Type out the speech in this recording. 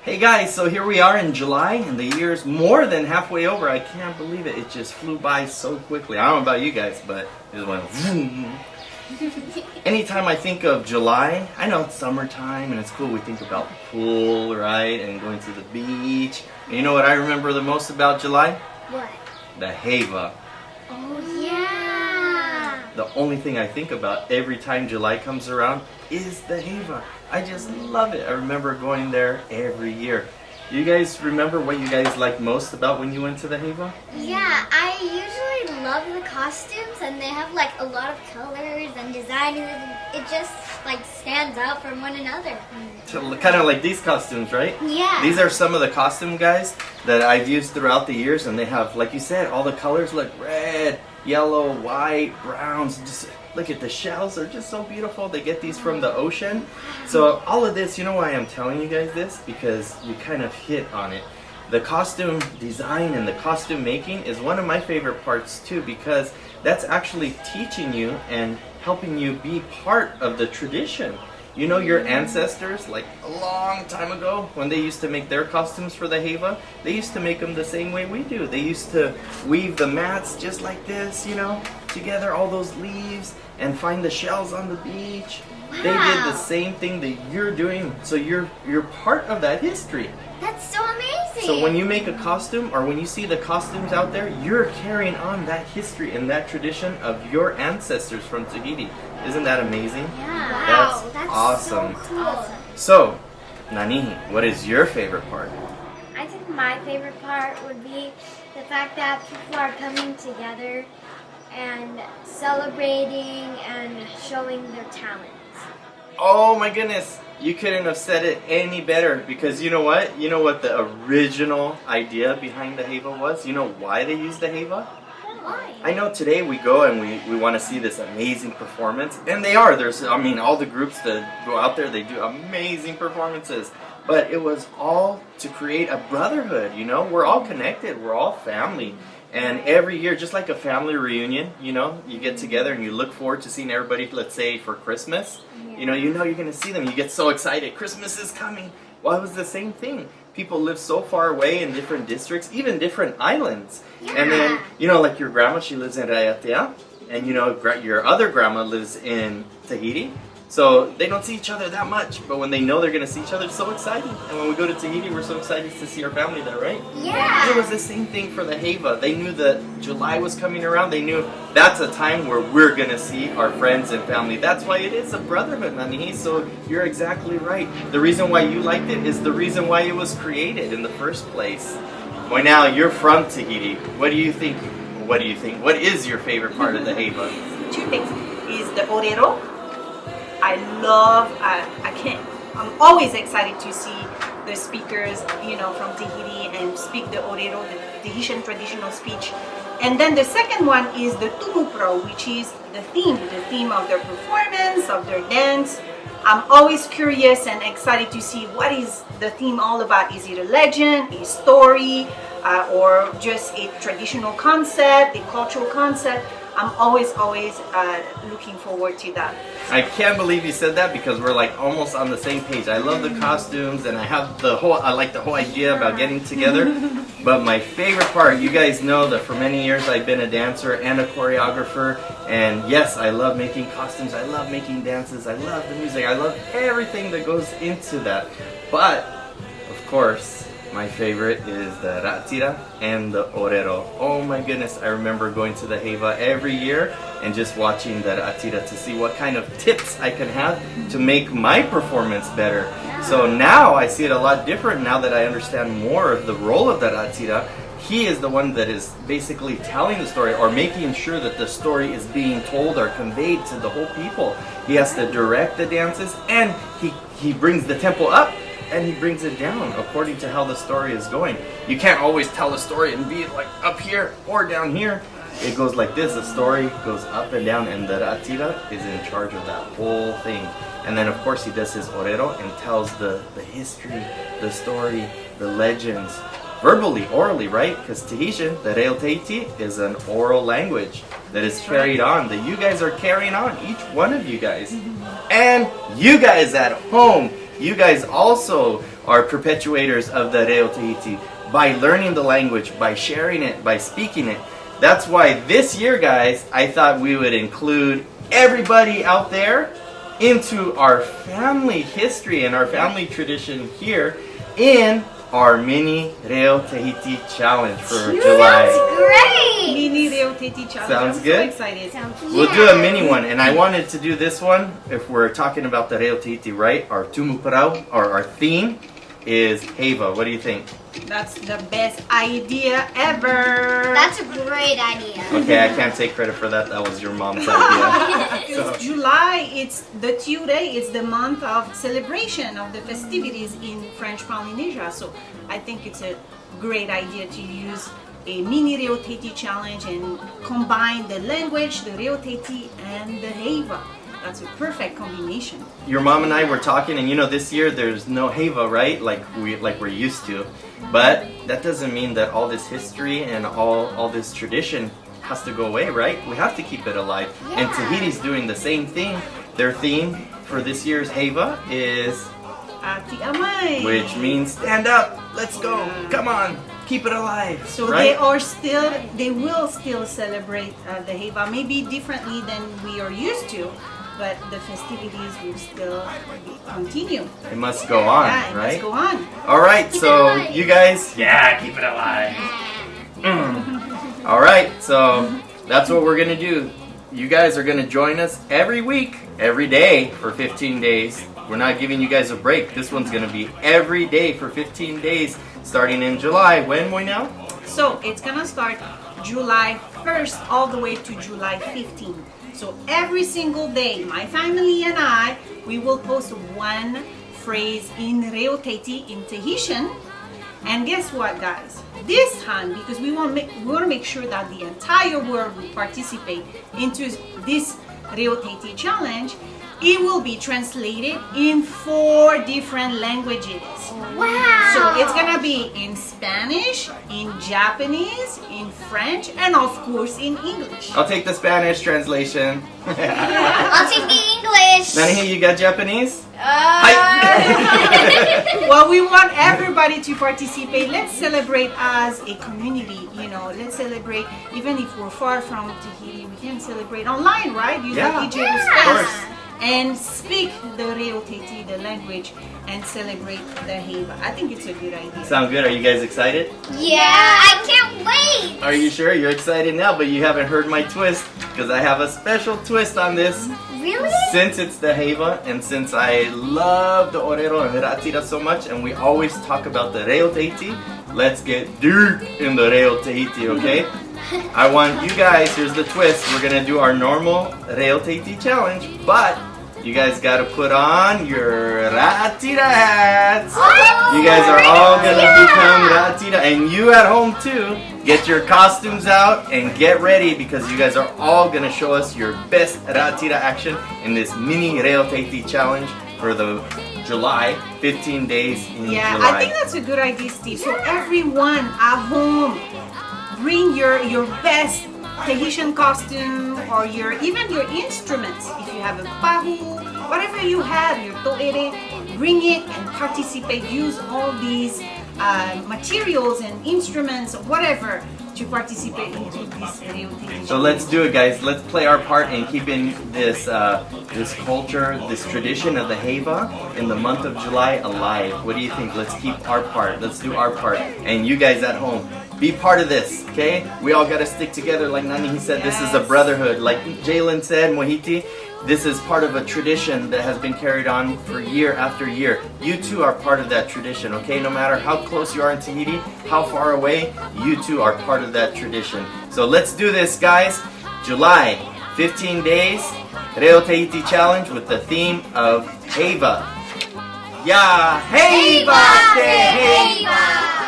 Hey guys, so here we are in July and the year's more than halfway over. I can't believe it. It just flew by so quickly. I don't know about you guys, but it just went zoom. Anytime I think of July, I know it's summertime and it's cool. We think about the pool, right? And going to the beach. And you know what I remember the most about July? What? The Heiva. Oh yeah! The only thing I think about every time July comes around is the Heiva. I just love it. I remember going there every year. You guys remember what you guys liked most about when you went to the Heiva? Yeah, I usually love the costumes and they have like a lot of colors and designs and it just like stands out from one another. Kind of like these costumes, right? Yeah. These are some of the costume guys that I've used throughout the years, and they have, like you said, all the colors look red, yellow, white, browns. Just look at the shells, they're just so beautiful. They get these from the ocean. So all of this, you know why I'm telling you guys this? Because you kind of hit on it. The costume design and the costume making is one of my favorite parts too, because that's actually teaching you and helping you be part of the tradition. You know, your ancestors, like a long time ago, when they used to make their costumes for the Heiva, they used to make them the same way we do. They used to weave the mats just like this, you know, together, all those leaves, and find the shells on the beach. Wow. They did the same thing that you're doing, so you're part of that history. That's so amazing! So when you make a costume, or when you see the costumes out there, you're carrying on that history and that tradition of your ancestors from Tahiti. Isn't that amazing? Yeah. That's Wow, that's awesome. So cool. So, Nanihi, what is your favorite part? I think my favorite part would be the fact that people are coming together and celebrating and showing their talents. Oh my goodness, you couldn't have said it any better, because you know what? You know what the original idea behind the Heiva was? You know why they used the Heiva? Why? I know today we go and we want to see this amazing performance, and they are. There's, I mean, all the groups that go out there, they do amazing performances. But it was all to create a brotherhood, you know? We're all connected, we're all family. And every year, just like a family reunion, you know, you get together and you look forward to seeing everybody, let's say for Christmas. You know you're going to see them. You get so excited. Christmas is coming. Well, it was the same thing. People live so far away in different districts, even different islands. Yeah. And then, you know, like your grandma, she lives in Raiatea. And, you know, your other grandma lives in Tahiti. So they don't see each other that much. But when they know they're going to see each other, it's so exciting. And when we go to Tahiti, we're so excited to see our family there, right? Yeah. It was the same thing for the Heiva. They knew that July was coming around. They knew that's a time where we're going to see our friends and family. That's why it is a brotherhood, Nanihi. So you're exactly right. The reason why you liked it is the reason why it was created in the first place. Moenau, you're from Tahiti. What do you think? What do you think? What is your favorite part of the Heiva? Two things is the Orero. I'm always excited to see the speakers, you know, from Tahiti and speak the Orero, the Tahitian traditional speech. And then the second one is the Tumu Parau, which is the theme of their performance, of their dance. I'm always curious and excited to see what is the theme all about. Is it a legend, a story, or just a traditional concept, a cultural concept? I'm always looking forward to that. I can't believe you said that, because we're like almost on the same page. I love the costumes and I like the whole idea about getting together. But my favorite part, you guys know that for many years I've been a dancer and a choreographer. And yes, I love making costumes. I love making dances. I love the music. I love everything that goes into that. But, of course, my favorite is the Ratira and the Orero. Oh my goodness, I remember going to the Heiva every year and just watching the Ratira to see what kind of tips I can have to make my performance better. So now I see it a lot different now that I understand more of the role of the Ratira. He is the one that is basically telling the story, or making sure that the story is being told or conveyed to the whole people. He has to direct the dances, and he brings the tempo up and he brings it down according to how the story is going. You can't always tell a story and be like up here or down here. It goes like this. The story goes up and down, and the Ratira is in charge of that whole thing. And then of course he does his Orero and tells the history, the story, the legends, verbally, orally, right? Because Tahitian, the Reo Tahiti, is an oral language that is carried on, that you guys are carrying on, each one of you guys. And you guys at home, you guys also are perpetuators of the Reo Tahiti by learning the language, by sharing it, by speaking it. That's why this year, guys, I thought we would include everybody out there into our family history and our family tradition here in our mini Reo Tahiti challenge for July. That's great! Mini Reo Tahiti challenge. Sounds I'm good? So excited. We'll do a mini one, and I wanted to do this one if we're talking about the Reo Tahiti, right? Our Tumu Parau, or our theme is Heiva. What do you think? That's the best idea ever. That's a great idea. Okay, I can't take credit for that. That was your mom's idea. Because July, it's the Tiʻa, it's the month of celebration of the festivities in French Polynesia. So I think it's a great idea to use a mini Reo Tahiti challenge and combine the language, the Reo Tahiti, and the Heiva. That's a perfect combination. Your mom and I were talking, and you know, this year there's no Heiva, right? Like we're used to. But that doesn't mean that all this history and all this tradition has to go away, right? We have to keep it alive. And Yeah. Tahiti's doing the same thing. Their theme for this year's Heiva is, Tiʻa mai. which means stand up, let's go, come on, keep it alive. So right? they will still celebrate the Heiva, maybe differently than we are used to, but the festivities will still continue. It must go on, Yeah, it right? must go on. All right, Keep it so alive. you guys, yeah, keep it alive. All right, so that's what we're gonna do. You guys are gonna join us every week, every day for 15 days. We're not giving you guys a break. This one's gonna be every day for 15 days, starting in July. When, Moenau? So it's gonna start July 1st all the way to July 15th. So every single day, my family and I, we will post one phrase in Reo Tahiti, in Tahitian. And guess what, guys? This time, because we want to make sure that the entire world will participate into this Reo Tahiti challenge, it will be translated in 4 different languages. Wow! So it's gonna be in Spanish, in Japanese, in French, and of course in English. I'll take the Spanish translation. I'll take the English. Nani, you got Japanese? Well, we want everybody to participate. Let's celebrate as a community, you know. Let's celebrate, even if we're far from Tahiti, we can celebrate online, right? Use Yeah. the digital Of space course. and speak the Reo Tahiti, the language, and celebrate the Heiva. I think it's a good idea. Sound good? Are you guys excited? Yeah, I can't wait. Are you sure? You're excited now, but you haven't heard my twist, because I have a special twist on this. Really? Since it's the Heiva, and since I love the Orero and Ra'atira so much, and we always talk about the Reo Tahiti, let's get deep in the Reo Tahiti, okay? I want you guys, here's the twist, we're gonna do our normal Reo Tahiti challenge, but you guys gotta put on your Ra'atira hats. You guys are all gonna become Ra'atira, and you at home too. Get your costumes out and get ready, because you guys are all gonna show us your best Ra'atira action in this mini Reo Tahiti challenge for the July, 15 days in Yeah, July. I think that's a good idea, Steve. So everyone at home, bring your best Tahitian costume, or even your instruments. If you have a pahu, whatever you have, your to'ere, bring it and participate. Use all these materials and instruments, whatever, to participate into this Reo Tahiti. So let's do it, guys. Let's play our part in keeping this this culture, this tradition of the Heiva in the month of July alive. What do you think? Let's keep our part. Let's do our part. And you guys at home, be part of this, okay? We all gotta stick together. Like Nani, he said, this is a brotherhood. Like Jalen said, Mohiti, this is part of a tradition that has been carried on for year after year. You too are part of that tradition, okay? No matter how close you are in Tahiti, how far away, you too are part of that tradition. So let's do this, guys. July, 15 days, Reo Tahiti Challenge with the theme of Heiva. Ya Heiva te Heiva!